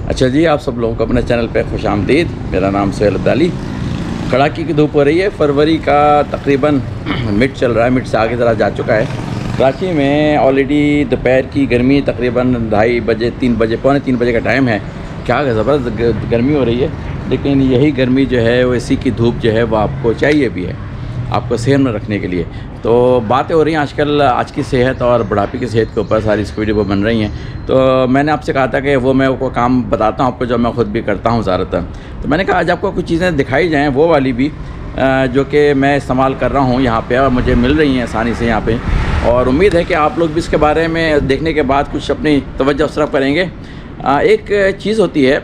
अच्छा जी, आप सब लोगों को अपने चैनल पे खुशामदीद। मेरा नाम सोहेल अब्दाली। कड़ाके की धूप हो रही है। फरवरी का तकरीबन मिड चल रहा है, मिड से आगे ज़रा जा चुका है। कराची में ऑलरेडी दोपहर की गर्मी तकरीबन 2:30 बजे 3 बजे पौने 3 बजे का टाइम है। क्या ज़बरदस्त गर्मी हो रही है, लेकिन यही गर्मी जो है वो इसी की धूप जो है वो आपको चाहिए भी है, आपको सेहत में रखने के लिए। तो बातें हो रही हैं आजकल आज की सेहत और बुढ़ापे की सेहत के ऊपर, सारी इस वीडियो पर बन रही हैं। तो मैंने आपसे कहा था कि वो मैं आपको काम बताता हूँ आपको, जो मैं ख़ुद भी करता हूँ ज़्यादातर। तो मैंने कहा आज आपको कुछ चीज़ें दिखाई जाएँ, वो वाली भी जो कि मैं इस्तेमाल कर रहा हूँ यहाँ पे और मुझे मिल रही हैं आसानी से यहाँ पे। और उम्मीद है कि आप लोग भी इसके बारे में देखने के बाद कुछ अपनी तवज्जो सिर्फ करेंगे। एक चीज़ होती है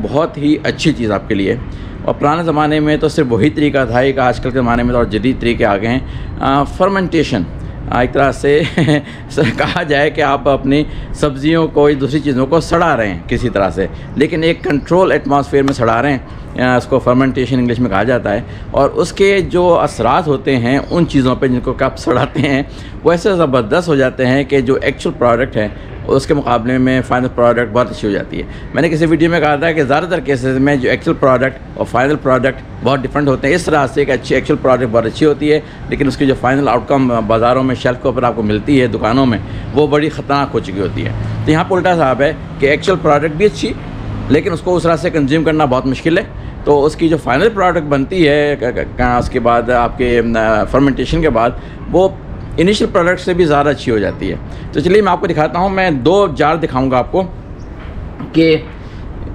बहुत ही अच्छी चीज़ आपके लिए, और पुराने ज़माने में तो सिर्फ वही तरीका था, एक आजकल के ज़माने में तो और जदीद तरीके आ गए हैं। फर्मेंटेशन एक तरह से कहा जाए कि आप अपनी सब्ज़ियों को या दूसरी चीज़ों को सड़ा रहे हैं किसी तरह से, लेकिन एक कंट्रोल एटमॉस्फेयर में सड़ा रहे हैं। इसको फर्मेंटेशन इंग्लिश में कहा जाता है। और उसके जो असरात होते हैं उन चीज़ों पे जिनको आप सड़ाते हैं, वो ऐसे ज़बरदस्त हो जाते हैं कि जो एक्चुअल प्रोडक्ट है उसके मुकाबले में फ़ाइनल प्रोडक्ट बहुत अच्छी हो जाती है। मैंने किसी वीडियो में कहा था कि ज़्यादातर केसेस में जो एक्चुअल प्रोडक्ट और फाइनल प्रोडक्ट बहुत डिफरेंट होते हैं। इस तरह से एक अच्छी एक्चुअल प्रोडक्ट बहुत अच्छी होती है, लेकिन उसकी जो फाइनल आउटकम बाज़ारों में शेल्फ के ऊपर आपको मिलती है, दुकानों में, वो बड़ी ख़तरनाक हो चुकी होती है। तो यहाँ पर उल्टा साहब है कि एक्चुअल प्रोडक्ट भी अच्छी, लेकिन उसको उस तरह से कंज्यूम करना बहुत मुश्किल है। तो उसकी जो फाइनल प्रोडक्ट बनती है उसके बाद आपके फर्मेंटेशन के बाद, वो इनिशियल प्रोडक्ट से भी ज़्यादा अच्छी हो जाती है। तो चलिए मैं आपको दिखाता हूँ। मैं 2 जार दिखाऊंगा आपको, कि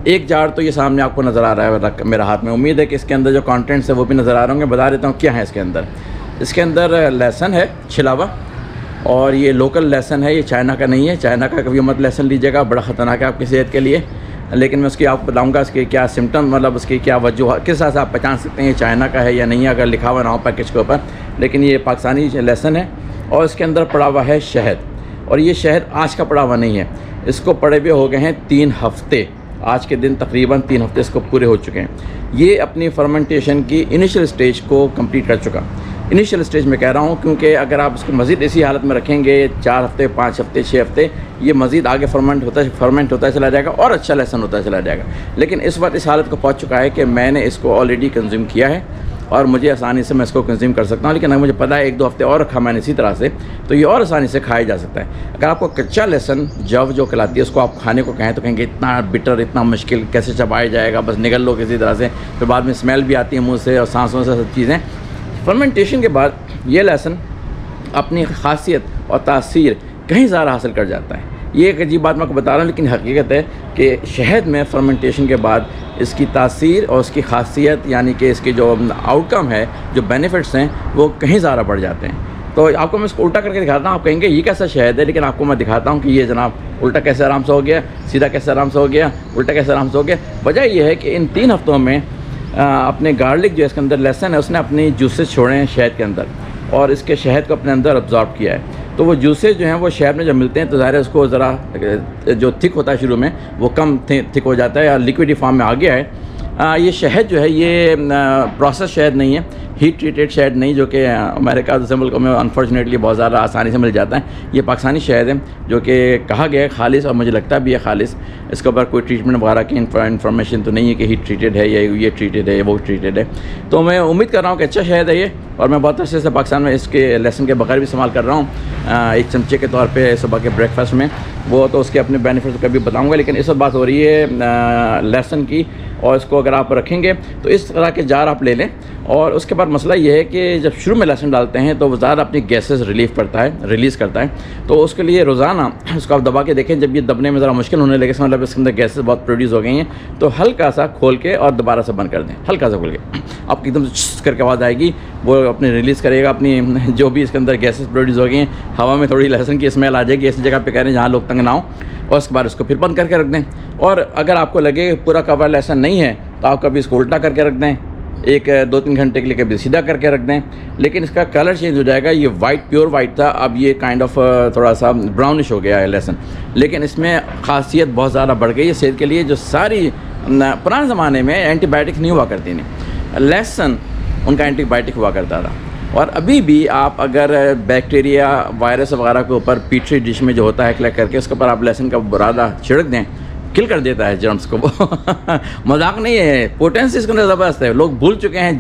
एक जार तो ये सामने आपको नज़र आ रहा है मेरा हाथ में। उम्मीद है कि इसके अंदर जो कंटेंट्स है वो भी नज़र आ रहे होंगे। बता देता हूँ क्या है इसके अंदर। इसके अंदर लहसुन है छिला हुआ, और ये लोकल लहसुन है, ये चाइना का नहीं है। चाइना का कभी मत लहसुन लीजिएगा, बड़ा ख़तरनाक है आपकी सेहत के लिए। लेकिन मैं उसकी आपको बताऊंगा इसके क्या सिम्टम, मतलब उसकी क्या वजह, किस तरह से आप पहचान सकते हैं ये चाइना का है या नहीं, अगर लिखा हुआ ना हो पैकेज के ऊपर। लेकिन ये पाकिस्तानी लहसुन है, और इसके अंदर पड़ा हुआ है शहद। और ये शहद आज का पड़ा हुआ नहीं है, इसको पड़े हुए हो गए हैं 3 हफ़्ते। आज के दिन तकरीबन 3 हफ़्ते इसको पूरे हो चुके हैं। ये अपनी फर्मेंटेशन की इनिशियल स्टेज को कंप्लीट कर चुका। इनिशियल स्टेज में कह रहा हूँ क्योंकि अगर आप इसको मज़ीद इसी हालत में रखेंगे 4 हफ़्ते 5 हफ़्ते 6 हफ़्ते, ये मज़ीद आगे फर्मेंट होता चला जाएगा और अच्छा लहसुन होता चला जाएगा। लेकिन इस वक्त इस हालत को पहुँच चुका है कि मैंने इसको ऑलरेडी कंज्यूम किया है और मुझे आसानी से मैं इसको कंज्यूम कर सकता हूँ। लेकिन अगर मुझे पता है 1-2 हफ़्ते और रखा मैंने इसी तरह से, तो ये और आसानी से खाया जा सकता है। अगर आपको कच्चा लहसुन जव जो कहलाती है उसको आप खाने को कहें तो कहेंगे इतना बिटर, इतना मुश्किल, कैसे चबाया जाएगा, बस निगल लो किसी तरह से, फिर बाद में स्मेल भी आती है मुँह से और सांसों से, सब चीज़ें। फर्मेंटेशन के बाद ये लहसुन अपनी खासियत और तासीर कहीं ज़्यादा हासिल कर जाता है। ये एक अजीब बात मैं आपको बता रहा हूँ, लेकिन हकीकत है कि शहद में फर्मेंटेशन के बाद इसकी तासीर और उसकी खासियत, यानी कि इसके जो आउटकम है, जो बेनिफिट्स हैं, वो कहीं ज़्यादा बढ़ जाते हैं। तो आपको मैं इसको उल्टा करके दिखाता हूँ। आप कहेंगे ये कैसा शहद है, लेकिन आपको मैं दिखाता हूँ कि ये जनाब उल्टा कैसे आराम से हो गया, सीधा कैसे आराम से हो गया, उल्टा कैसे आराम से हो गया। वजह यह है कि इन 3 हफ़्तों में अपने गार्लिक जो इसके अंदर लहसुन है उसने अपनी जूसेस छोड़े हैं शहद के अंदर, और इसके शहद को अपने अंदर अब्जॉर्ब किया है। तो वो जूसेस जो हैं वो शहद में जब मिलते हैं तो ज़ाहिर है उसको ज़रा जो थिक होता है शुरू में, वो कम थिक हो जाता है या लिक्विडी फॉर्म में आ गया है। ये शहद जो है ये प्रोसेस शहद नहीं है, हीट ट्रीटेड शहद नहीं, जो कि अमेरिका जैसे मुल्कों में अनफॉर्चुनेटली बहुत ज़्यादा आसानी से मिल जाता है। ये पाकिस्तानी शहद है जो कि कहा गया है खालिस, और मुझे लगता भी है खालिस। इसके ऊपर कोई ट्रीटमेंट वगैरह की इन्फॉर्मेशन तो नहीं है कि हीट ट्रीटेड है या ये ट्रीटेड है या वो ट्रीटेड है। तो मैं उम्मीद कर रहा हूँ कि अच्छा शहद है ये, और मैं बहुत अच्छे से पाकिस्तान में इसके लहसुन के बगैर भी इस्तेमाल कर रहा हूँ 1 चमचे के तौर पे सुबह के ब्रेकफास्ट में। वो तो उसके अपने बेनिफिट्स कभी बताऊँगा, लेकिन इस वक्त बात हो रही है लहसुन की। और इसको अगर आप रखेंगे तो इस तरह के जार आप ले लें। और उसके बाद मसला ये है कि जब शुरू में लहसुन डालते हैं तो वो ज़्यादा अपनी गैसेस रिलीज़ करता है। तो उसके लिए रोज़ाना उसको आप दबा के देखें, जब ये दबने में ज़रा मुश्किल होने लगे, मतलब इसके अंदर गैसेस बहुत प्रोड्यूस हो गई हैं, तो हल्का सा खोल के और दोबारा से बंद कर दें। हल्का सा खोल के आपकी एकदम करके आवाज़ आएगी, वो अपने रिलीज़ करेगा अपनी जो भी इसके अंदर गैसेस प्रोड्यूस हो गई हैं। हवा में थोड़ी लहसुन की स्मेल आ जाएगी, ऐसी जगह पे कह रहे हैं जहाँ लोग तंग ना हो, और उसके बाद इसको फिर बंद करके रख दें। और अगर आपको लगे पूरा कवर लहसुन नहीं है तो आप कभी इसको उल्टा करके रख दें, 1-2-3 घंटे के लिए, कभी सीधा करके रख दें। लेकिन इसका कलर चेंज हो जाएगा। ये वाइट, प्योर वाइट था, अब ये काइंड ऑफ थोड़ा सा ब्राउनिश हो गया है लहसुन। लेकिन इसमें खासियत बहुत ज़्यादा बढ़ गई है सेहत के लिए। जो सारी पुराने ज़माने में एंटीबायोटिक नहीं हुआ करती थी, लहसुन उनका एंटीबायोटिक हुआ करता था। और अभी भी आप अगर बैक्टीरिया, वायरस वगैरह के ऊपर पीटरी डिश में जो होता है कलेक्ट करके उसके ऊपर आप लहसुन का बुरादा छिड़क दें किल कर देता है जर्म्स को। मजाक नहीं है, पोटेंसी इसके अंदर ज़बरदस्त है। लोग भूल चुके हैं,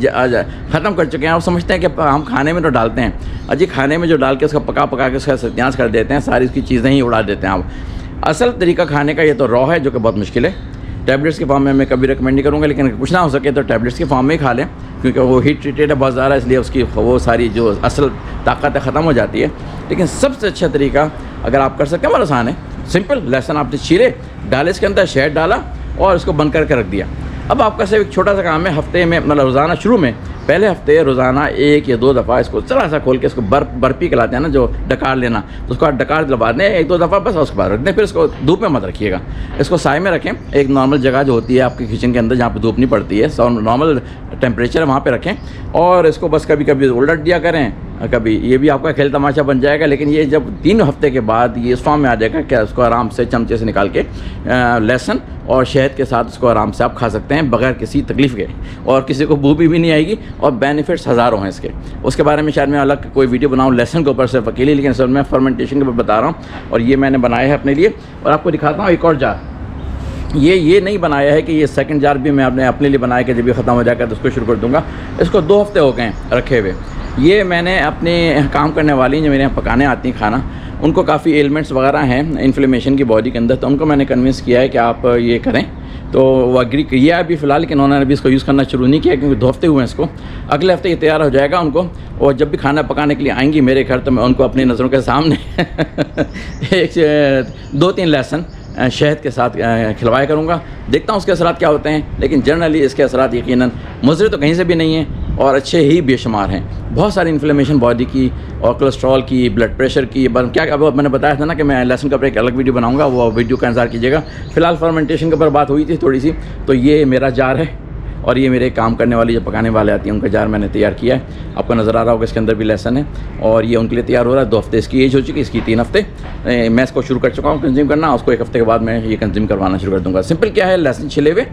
ख़त्म कर चुके हैं और समझते हैं कि हम खाने में तो डालते हैं। अजी खाने में जो डाल के उसका पका के उसका सत्यानाश कर देते हैं, सारी उसकी चीज़ें ही उड़ा देते हैं आप। असल तरीका खाने का ये तो रॉ है, जो कि बहुत मुश्किल है। टैबलेट्स के फॉर्म में मैं कभी रिकमेंड नहीं करूँगा, लेकिन कुछ ना हो सके तो टैबलेट्स के फॉर्म में ही खा लें, क्योंकि वो हीट ट्रीटेड है बहुत ज़्यादा, इसलिए उसकी वो सारी जो असल ताकत है ख़त्म हो जाती है। लेकिन सबसे अच्छा तरीका अगर आप कर सकते हैं, बहुत आसान है, सिंपल। लहसुन आपने छीले, डाले इसके अंदर, शहद डाला और इसको बंद करके रख दिया। अब आपका सिर्फ एक छोटा सा काम है, हफ्ते में मतलब रोज़ाना, शुरू में पहले हफ्ते रोज़ाना 1 या 2 दफ़ा इसको ज़रा सा खोल के इसको बर्फी कहलाते हैं ना, जो डकार लेना, तो उसको डकार दिलवा दें 1-2 दफ़ा बस, उसके बाद रख दें। फिर इसको धूप में मत रखिएगा, इसको साए में रखें। एक नॉर्मल जगह जो होती है आपके किचन के अंदर जहाँ पर धूप नहीं पड़ती है, नॉर्मल टेम्परेचर है, वहाँ पर रखें। और इसको बस कभी कभी उलट दिया करें, कभी ये भी आपका खेल तमाशा बन जाएगा। लेकिन ये जब 3 हफ्ते के बाद ये इस फॉर्म में आ जाएगा, क्या उसको आराम से चमचे से निकाल के लहसुन और शहद के साथ उसको आराम से आप खा सकते हैं बगैर किसी तकलीफ़ के, और किसी को भूख भी नहीं आएगी, और बेनिफिट्स हज़ारों हैं इसके। उसके बारे में शायद मैं अलग कोई वीडियो बनाऊँ लहसुन के ऊपर सिर्फ अकेले, लेकिन सर मैं फर्मेंटेशन के ऊपर बता रहा हूँ। और ये मैंने बनाया है अपने लिए, और आपको दिखाता हूँ एक और जार। ये नहीं बनाया है कि ये सेकंड जार भी मैं अपने लिए बनाया कि जब ये ख़त्म हो जाएगा तो उसको शुरू कर दूँगा। इसको 2 हफ्ते हो गए हैं रखे हुए। ये मैंने अपने काम करने वाली जो मेरे यहाँ पकाने आती हैं खाना, उनको काफ़ी एलिमेंट्स वगैरह हैं इन्फ्लेमेशन की बॉडी के अंदर, तो उनको मैंने कन्विंस किया है कि आप ये करें, तो वो एग्री किया अभी फ़िलहाल, लेकिन उन्होंने अभी इसको यूज़ करना शुरू नहीं किया, क्योंकि 2 हफ्ते हुए हैं इसको। अगले हफ्ते ये तैयार हो जाएगा उनको, और जब भी खाना पकाने के लिए आएंगी मेरे घर, तो मैं उनको अपनी नज़रों के सामने 2-3 लहसुन शहद के साथ खिलवाया करूँगा। देखता हूँ उसके असरात क्या होते हैं, लेकिन जनरली इसके असरात यकीनन मुज़र तो कहीं से भी नहीं हैं और अच्छे ही बेशुमार हैं। बहुत सारी इन्फ्लेमेशन बॉडी की और कोलेस्ट्रॉल की, ब्लड प्रेशर की, क्या अब मैंने बताया था ना कि मैं लहसुन का ऊपर एक अलग वीडियो बनाऊंगा, वो वीडियो का इंतज़ार कीजिएगा। फ़िलहाल फर्मेंटेशन के ऊपर बात हुई थी थोड़ी सी, तो ये मेरा जार है, और ये मेरे काम करने वाली जो पकाने वाले आती हैं उनका जार मैंने तैयार किया है। आपको नज़र आ रहा होगा इसके अंदर भी लहसुन है, और ये उनके लिए तैयार हो रहा है। 2 हफ्ते इसकी एज हो चुकी है, इसकी 3 हफ्ते मैं इसको शुरू कर चुका हूँ कंज्यूम करना। उसको 1 हफ्ते के बाद मैं ये कंज्यूम करवाना शुरू कर दूँगा। सिंपल क्या है, लहसुन छिले हुए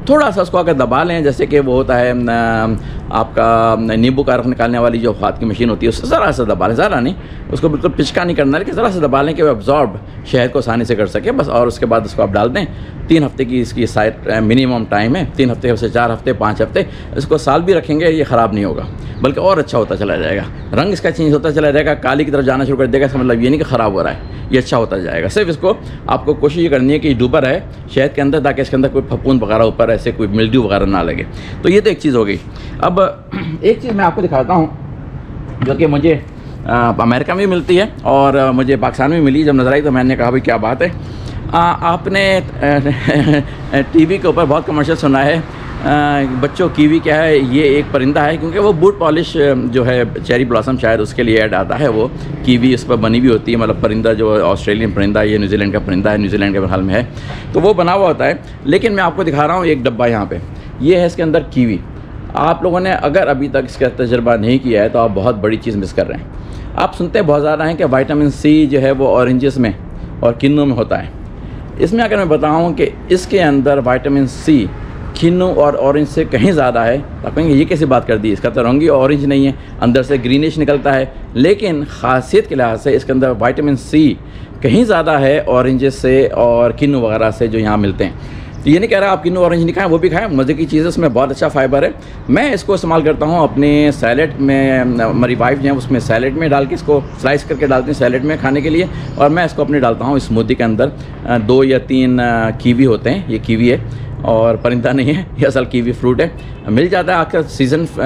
थोड़ा सा उसको अगर दबा लें, जैसे कि वो होता है आपका नींबू का रस निकालने वाली जो हाथ की मशीन होती है, उससे ज़रा सा दबा लें, ज़रा नहीं, उसको बिल्कुल पिचका नहीं करना, लेकिन ज़रा सा दबा लें कि वो एब्जॉर्ब शहद को आसानी से कर सके बस। और उसके बाद उसको आप डाल दें। 3 हफ्ते की इसकी साइड मिनिमम टाइम है, 3 हफ्ते से 4 हफ्ते 5 हफ्ते। इसको साल भी रखेंगे ये ख़राब नहीं होगा, बल्कि और अच्छा होता चला जाएगा। रंग इसका चेंज होता चला जाएगा, काली की तरफ जाना शुरू कर देगा। इसका मतलब ये नहीं कि ख़राब हो रहा है, ये अच्छा होता जाएगा। सिर्फ इसको आपको कोशिश ये करनी है कि डूबा रहे शहद के अंदर, ताकि इसके अंदर कोई फफूंद वगैरह ऊपर ऐसे कोई मिल्ड्यू वगैरह ना लगे। तो ये तो एक चीज़ हो गई। अब एक चीज़ मैं आपको दिखाता हूँ जो कि मुझे अमेरिका में भी मिलती है और मुझे पाकिस्तान में मिली। जब नज़र आई तो मैंने कहा भाई क्या बात है। आपने टीवी के ऊपर बहुत कमर्शियल सुना है, बच्चों कीवी क्या है, ये एक परिंदा है, क्योंकि वो बूट पॉलिश जो है चेरी ब्लॉसम शायद उसके लिए ऐड आता है, वो कीवी इस पर बनी हुई होती है। मतलब परिंदा जो ऑस्ट्रेलियन परिंदा, ये न्यूजीलैंड का परिंदा है, न्यूजीलैंड के हाल में है, तो वो बना हुआ होता है। लेकिन मैं आपको दिखा रहा हूँ एक डब्बा यहाँ पे, ये है इसके अंदर कीवी। आप लोगों ने अगर अभी तक इसका तजर्बा नहीं किया है तो आप बहुत बड़ी चीज़ मिस कर रहे हैं। आप सुनते बहुत ज़्यादा हैं कि विटामिन सी जो है वो ऑरेंजेस में और किन्नू में होता है। इसमें अगर मैं बताऊँ कि इसके अंदर विटामिन सी किन्नू और ऑरेंज से कहीं ज़्यादा है, तो आप कहेंगे ये कैसी बात कर दी, इसका तो रंग ही ऑरेंज नहीं है, अंदर से ग्रीनिश निकलता है। लेकिन ख़ासियत के लिहाज से इसके अंदर विटामिन सी कहीं ज़्यादा है ऑरेंजेस से और किन्नू वगैरह से जो यहाँ मिलते हैं। तो ये नहीं कह रहा आप किन्नू ऑरेंज नहीं खाएं, वो भी खाएं, मज़े की चीज़ है, उसमें बहुत अच्छा फाइबर है। मैं इसको इस्तेमाल करता हूँ अपने सैलेड में, मेरी वाइफ जो है उसमें सैलेड में डाल के इसको स्लाइस करके डालती हैं सैलेड में खाने के लिए, और मैं इसको अपने डालता हूँ स्मूदी के अंदर। 2 या 3 कीवी होते हैं, ये कीवी है और परिंदा नहीं है, ये असल कीवी फ्रूट है। मिल जाता है आजकल,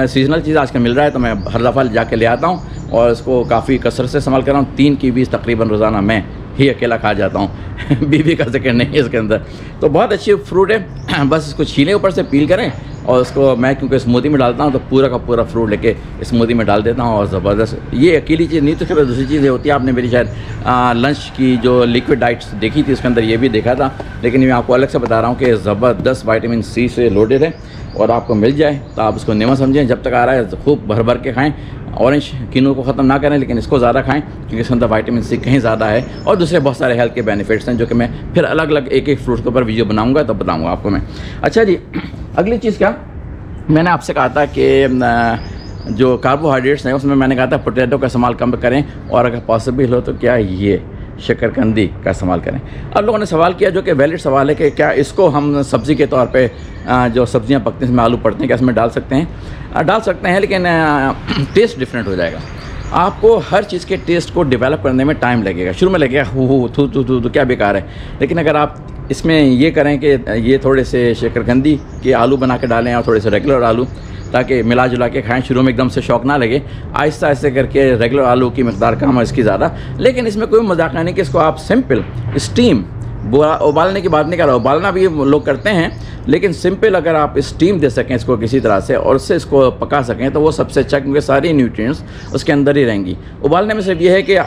सीजनल चीज़ आजकल मिल रहा है, तो मैं हर दफ़ा जाके ले आता हूँ और इसको काफ़ी कसरत से इस्तेमाल कर रहा हूँ। 3 कीवी तकरीबन रोज़ाना मैं ही अकेला खा जाता हूँ बीवी का जिक्र नहीं है इसके अंदर। तो बहुत अच्छी फ्रूट है, बस इसको छीलें, ऊपर से पील करें, और उसको मैं क्योंकि स्मूदी में डालता हूँ तो पूरा का पूरा फ्रूट लेके स्मूदी में डाल देता हूँ, और ज़बरदस्त। ये अकेली चीज़ नहीं, तो फिर दूसरी चीज़ें होती है। आपने मेरी शायद लंच की जो लिक्विड डाइट्स देखी थी, उसके अंदर ये भी देखा था, लेकिन मैं आपको अलग से बता रहा हूँ कि ज़बरदस्त विटामिन सी से लोडेड है, और आपको मिल जाए तो आप उसको नेमा समझें। जब तक आ रहा है खूब भर भर के खाएँ। ऑरेंज किन्नू को ख़त्म ना करें, लेकिन इसको ज़्यादा खाएं, क्योंकि इसके अंदर विटामिन सी कहीं ज़्यादा है, और दूसरे बहुत सारे हेल्थ के बेनिफिट्स हैं, जो कि मैं फिर अलग अलग एक एक फ्रूट के ऊपर वीडियो बनाऊंगा तो बताऊंगा आपको मैं। अच्छा जी, अगली चीज़ क्या, मैंने आपसे कहा था कि जो कार्बोहाइड्रेट्स हैं उसमें मैंने कहा था पोटैटो का इस्तेमाल कम करें, और अगर पॉसिबल हो तो क्या ये शकरकंदी का इस्तेमाल करें। अब लोगों ने सवाल किया, जो कि वैलिड सवाल है, कि क्या इसको हम सब्ज़ी के तौर पे जो सब्ज़ियाँ पकती हैं इसमें आलू पड़ते हैं, क्या इसमें डाल सकते हैं? डाल सकते हैं, लेकिन टेस्ट डिफरेंट हो जाएगा। आपको हर चीज़ के टेस्ट को डेवलप करने में टाइम लगेगा। शुरू में लगेगा हु थू क्या बेकार है, लेकिन अगर आप इसमें ये करें कि ये थोड़े से शकरकंदी के आलू बना के डालें और थोड़े से रेगुलर आलू, ताकि मिला जुला के खाएं, शुरू में एकदम से शौक ना लगे, आहिस्ता आहिस्ता करके रेगुलर आलू की मकदार कम है इसकी ज़्यादा। लेकिन इसमें कोई मजाक नहीं कि इसको आप सिंपल स्टीम, उबालने की बात नहीं कर रहा, उबालना भी लोग करते हैं, लेकिन सिंपल अगर आप स्टीम दे सकें इसको किसी तरह से और उससे इसको पका सकें तो वो सबसे अच्छा, क्योंकि सारी न्यूट्रिएंट्स उसके अंदर ही रहेंगी। उबालने में सिर्फ ये है कि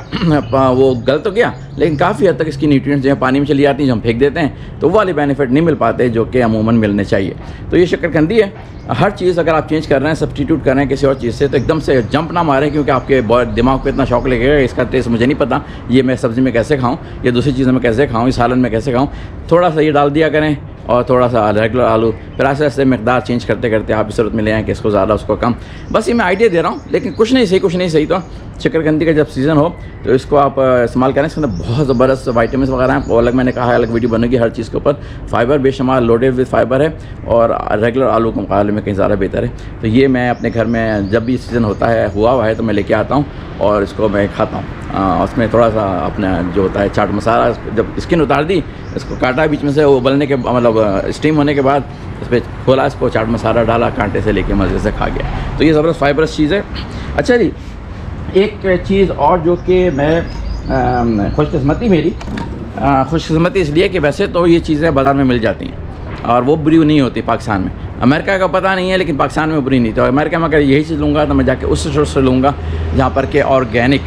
वो गल तो गया, लेकिन काफ़ी हद तक इसकी न्यूट्रिएंट्स जो है पानी में चली जाती हैं, जो हम फेंक देते हैं, तो वो वाले बेनिफिट नहीं मिल पाते जो कि अमूमन मिलने चाहिए। तो ये शकरकंदी है। हर चीज़ अगर आप चेंज कर रहे हैं, सब्स्टिट्यूट कर रहे हैं किसी और चीज़ से, तो एकदम से जंप ना मारें, क्योंकि आपके दिमाग को इतना शौक लगेगा इसका टेस्ट मुझे नहीं पता, ये मैं सब्ज़ी में कैसे खाऊं, ये दूसरी चीज़ों में कैसे खाऊं, इस सालन में कैसे खाऊं। थोड़ा सा ये डाल दिया करें और थोड़ा सा रेगुलर आलू, फिर ऐसे ऐसे मकदार चेंज करते करते आप इस सूरत में ले आएँ कि इसको ज़्यादा उसको कम। बस ये मैं आइडिया दे रहा हूँ, लेकिन कुछ नहीं सही तो शकरकंदी का जब सीज़न हो तो इसको आप इस्तेमाल करें। इसके अंदर बहुत ज़बरदस्त वाइटामिन वगैरह हैं, अलग मैंने कहा है अलग वीडियो बनेगी हर चीज़ के ऊपर। फाइबर बेशुमार लोडेड विद फाइबर है और रेगुलर आलू के मुकाबले में कहीं ज़्यादा बेहतर है। तो ये मैं अपने घर में जब भी सीज़न हुआ हुआ है तो मैं लेके आता हूँ और इसको मैं खाता हूँ। उसमें थोड़ा सा अपना जो होता है चाट मसाला, जब स्किन उतार दी, इसको काटा बीच में से, उबलने के मतलब स्टीम होने के बाद इस पर खोला, इसको चाट मसाला डाला, कांटे से लेके मज़े से खा गया। तो ये ज़बरदस्त फाइबरस चीज़ है। अच्छा जी, एक चीज़ और जो कि मैं खुशकिस्मती खुशकिस्मती इसलिए कि वैसे तो ये चीज़ें बाज़ार में मिल जाती हैं और वो बुरी नहीं होती पाकिस्तान में। अमेरिका का पता नहीं है, लेकिन पाकिस्तान में बुरी नहीं। तो अमेरिका में अगर यही चीज़ लूँगा तो मैं जाके उस स्टोर से लूँगा जहाँ पर के ऑर्गेनिक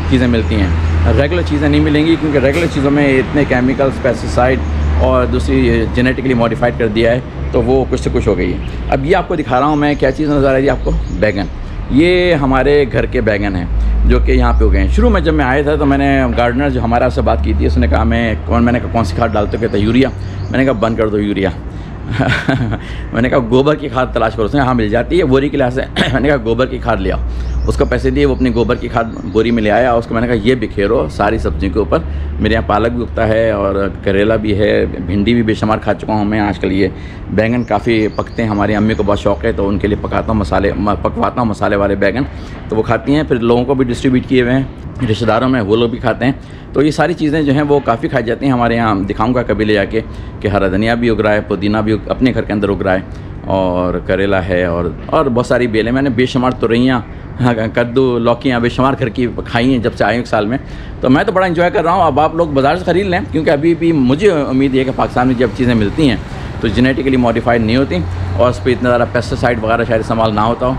चीज़ें मिलती हैं। रेगुलर चीज़ें नहीं मिलेंगी, क्योंकि रेगुलर चीज़ों में इतने केमिकल्स, पेस्टिसाइड और दूसरी जेनेटिकली मॉडिफाइड कर दिया है, तो वो कुछ से कुछ हो गई है। अब ये आपको दिखा रहा हूँ मैं, क्या चीज़ नज़र आ रही है आपको? बैगन। ये हमारे घर के बैगन हैं जो कि यहाँ पे हो गए हैं। शुरू में जब मैं आया था तो मैंने गार्डनर जो हमारा से बात की थी, उसने कहा मैंने कहा कौन सी खाद डालते हो? कहता यूरिया। मैंने कहा बंद कर दो यूरिया। मैंने कहा गोबर की खाद तलाश करो। उसने हाँ मिल जाती है बोरी के लिहाज से। मैंने कहा गोबर की खाद ले आओ। उसको पैसे दिए, वो अपनी गोबर की खाद बोरी में ले आया। उसको मैंने कहा ये बिखेरो सारी सब्जियों के ऊपर। मेरे यहाँ पालक भी उगता है और करेला भी है, भिंडी भी बेशुमार खा चुका हूँ मैं। आजकल ये बैंगन काफ़ी पकते हैं, हमारी अम्मी को बहुत शौक़ है, तो उनके लिए पकवाता हूँ मसाले वाले बैंगन, तो वो खाती हैं। फिर लोगों को भी डिस्ट्रीब्यूट किए हुए हैं, रिश्तेदारों में, वो लोग भी खाते हैं। तो ये सारी चीज़ें जो हैं वो काफ़ी खाई जाती हैं हमारे यहाँ। दिखाऊंगा कभी ले जाके कि हरा धनिया भी उग रहा है, पुदीना भी अपने घर के अंदर उग रहा है, और करेला है, और बहुत सारी बेलें। मैंने बेशुमार तुरैयाँ, कद्दू, लौकियाँ बेशुमार घर की खाई हैं जब से आए एक साल में। तो मैं तो बड़ा इंजॉय कर रहा हूँ। अब आप लोग बाज़ार से ख़रीद लें, क्योंकि अभी भी मुझे उम्मीद है कि पाकिस्तान में जब चीज़ें मिलती हैं तो जेनेटिकली मॉडिफाइड नहीं होती और उस पर इतना ज़्यादा पेस्टिसाइड वगैरह शायद इस्तेमाल ना होता हो।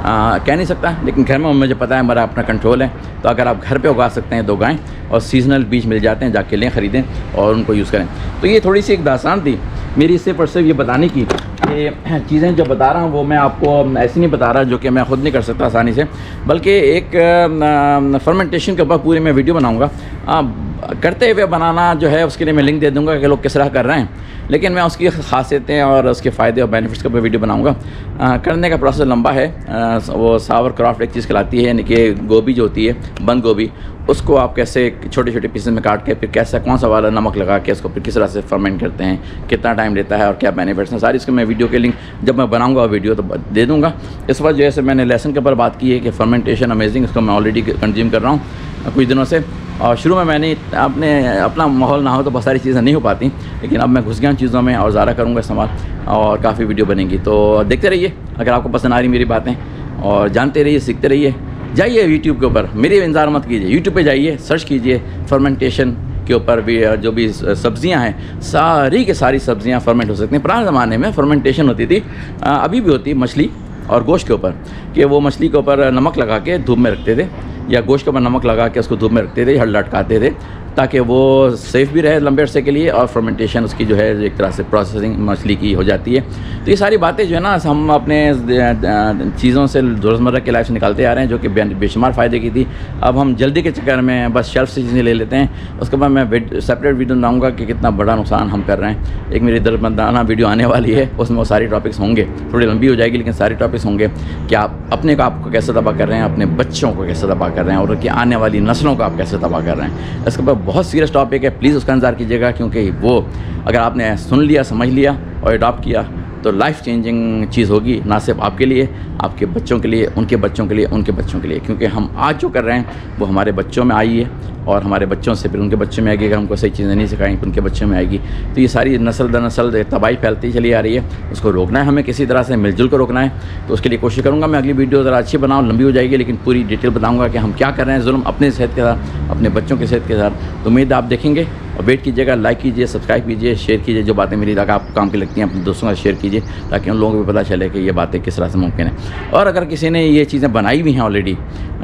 कह नहीं सकता, लेकिन घर में मुझे पता है मेरा अपना कंट्रोल है। तो अगर आप घर पे उगा सकते हैं तो उगाएं, और सीजनल बीज मिल जाते हैं, जाके लें, ख़रीदें और उनको यूज़ करें। तो ये थोड़ी सी एक दास्तान थी मेरी सिर्फ और सिर्फ ये बताने की कि चीज़ें जो बता रहा हूँ वो मैं आपको ऐसे नहीं बता रहा जो कि मैं ख़ुद नहीं कर सकता आसानी से, बल्कि एक फर्मेंटेशन के ऊपर पूरी मैं वीडियो बनाऊँगा। करते हुए बनाना जो है उसके लिए मैं लिंक दे दूँगा कि लोग किस तरह कर रहे हैं, लेकिन मैं उसकी ख़ासियतें और उसके फ़ायदे और बेनिफिट्स के ऊपर वीडियो बनाऊँगा। करने का प्रोसेस लंबा है। वो सावर क्राफ्ट एक चीज़ कहलाती है, यानी कि गोभी जो होती है, बंद गोभी, उसको आप कैसे छोटे छोटे पीसेस में काट के फिर कैसे कौन सा वाला नमक लगा के उसको फिर किस तरह से फर्मेंट करते हैं, कितना टाइम लेता है और क्या बेनिफिट्स हैं, सारी इसको मैं वीडियो के लिंक जब मैं बनाऊंगा वीडियो तो दे दूंगा। इस वक्त जैसे मैंने लेसन के ऊपर बात की है कि फर्मेंटेशन अमेजिंग, इसको मैं ऑलरेडी कंज्यूम कर रहा हूँ कुछ दिनों से। और शुरू में मैंने अपना माहौल ना हो तो बहुत सारी चीज़ें नहीं हो पाती, लेकिन अब मैं घुस गया हूँ चीज़ों में और ज़्यादा करूँगा इस्तेमाल, और काफ़ी वीडियो बनेंगी। तो देखते रहिए अगर आपको पसंद आ रही मेरी बातें, और जानते रहिए, सीखते रहिए। जाइए यूट्यूब के ऊपर, मेरी इंतज़ार मत कीजिए, यूट्यूब पे जाइए, सर्च कीजिए फर्मेंटेशन के ऊपर भी। जो भी सब्ज़ियां हैं, सारी की सारी सब्ज़ियां फर्मेंट हो सकती हैं। पुराने ज़माने में फर्मेंटेशन होती थी, अभी भी होती है, मछली और गोश्त के ऊपर, कि वो मछली के ऊपर नमक लगा के धूप में रखते थे, या गोश्त के ऊपर नमक लगा के उसको धूप में रखते थे, हल लटकाते थे, ताकि वो सेफ़ भी रहे लंबे अरसे के लिए, और फर्मेंटेशन उसकी जो है एक तरह से प्रोसेसिंग मछली की हो जाती है। तो ये सारी बातें जो है ना हम अपने चीज़ों से रोज़मर्रा की लाइफ से निकालते आ रहे हैं, जो कि बेशुमार फ़ायदे की थी। अब हम जल्दी के चक्कर में बस शेल्फ से चीज़ें ले लेते हैं। उसके बाद मैं सेपरेट वीडियो बनाऊँगा कि कितना बड़ा नुकसान हम कर रहे हैं। एक मेरी दरमंदाना वीडियो आने वाली है, उसमें वो सारी टॉपिक्स होंगे, थोड़ी लंबी हो जाएगी लेकिन सारी टॉपिक्स होंगे कि आप अपने को आपको कैसे तबाह कर रहे हैं, अपने बच्चों को कैसे तबाह कर रहे हैं, और उनकी आने वाली नस्लों को आप कैसे तबाह कर रहे हैं। इसके ऊपर बहुत सीरियस टॉपिक है, प्लीज़ उसका इंतज़ार कीजिएगा, क्योंकि वो अगर आपने सुन लिया, समझ लिया और अडॉप्ट किया तो लाइफ चेंजिंग चीज़ होगी, ना सिर्फ आपके लिए, आपके बच्चों के लिए, उनके बच्चों के लिए, उनके बच्चों के लिए। क्योंकि हम आज जो कर रहे हैं वो हमारे बच्चों में आई है और हमारे बच्चों से फिर उनके बच्चों में आएगी। अगर हमको सही चीज़ें नहीं सिखाएंगे तो उनके बच्चों में आएगी। तो ये सारी नस्ल दर नस्ल तबाही फैलती चली आ रही है, उसको रोकना है हमें, किसी तरह से मिलजुल कर रोकना है। तो उसके लिए कोशिश करूँगा मैं अगली वीडियो ज़रा अच्छी बनाऊँ, लंबी हो जाएगी लेकिन पूरी डिटेल बताऊँगा कि हम क्या कर रहे हैं जुल्म अपने सेहत के साथ, अपने बच्चों की सेहत के साथ। तो उम्मीद आप देखेंगे और वेट कीजिएगा, लाइक कीजिए, सब्सक्राइब कीजिए, शेयर कीजिए। जो बातें मेरी अगर आपको काम की लगती हैं अपने दोस्तों के साथ शेयर कीजिए, ताकि उन लोगों को भी पता चले कि ये बातें किस तरह से मुमकिन है। और अगर किसी ने ये चीज़ें बनाई हुई हैं ऑलरेडी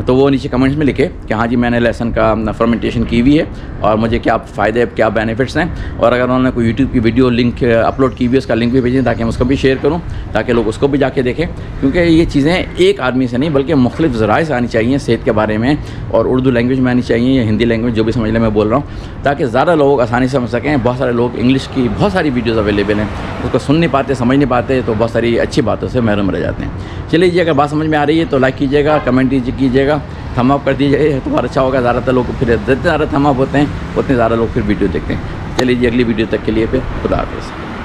तो वो नीचे कमेंट्स में लिखे कि हाँ जी मैंने लहसुन का फर्मेंटेशन की हुई है और मुझे क्या फ़ायदे, क्या बेनिफिट्स हैं। और अगर उन्होंने कोई यूट्यूब की वीडियो लिंक अपलोड की हुई है उसका लिंक भी भेजें ताकि मैं उसको भी शेयर करूँ, ताकि लोग उसको भी जाके देखें। क्योंकि ये चीज़ें एक आदमी से नहीं बल्कि मुख्तलिफ ज़राए से आनी चाहिए सेहत के बारे में, और उर्दू लैंग्वेज में आनी चाहिए या हिंदी लैंग्वेज, जो भी समझ लें मैं बोल रहा हूँ, ताकि ज़्यादा लोग आसानी से समझ सकें। बहुत सारे लोग इंग्लिश की बहुत सारी वीडियोज़ अवेलेबल हैं, उसको सुन नहीं पाते, समझ नहीं पाते, तो बहुत सारी अच्छी बातों से महरूम रह जाते हैं। चलिए जी, अगर बात समझ में आ रही है तो लाइक कीजिएगा, कमेंट कीजिएगा, थम अप कर दीजिए तो बहुत अच्छा होगा। ज़्यादातर लोग फिर जितने ज़्यादा थम अप होते हैं उतने ज़्यादा लोग फिर वीडियो देखते हैं। चलिए जी, अगली वीडियो तक के लिए फिर खुदा हाफ़िज़।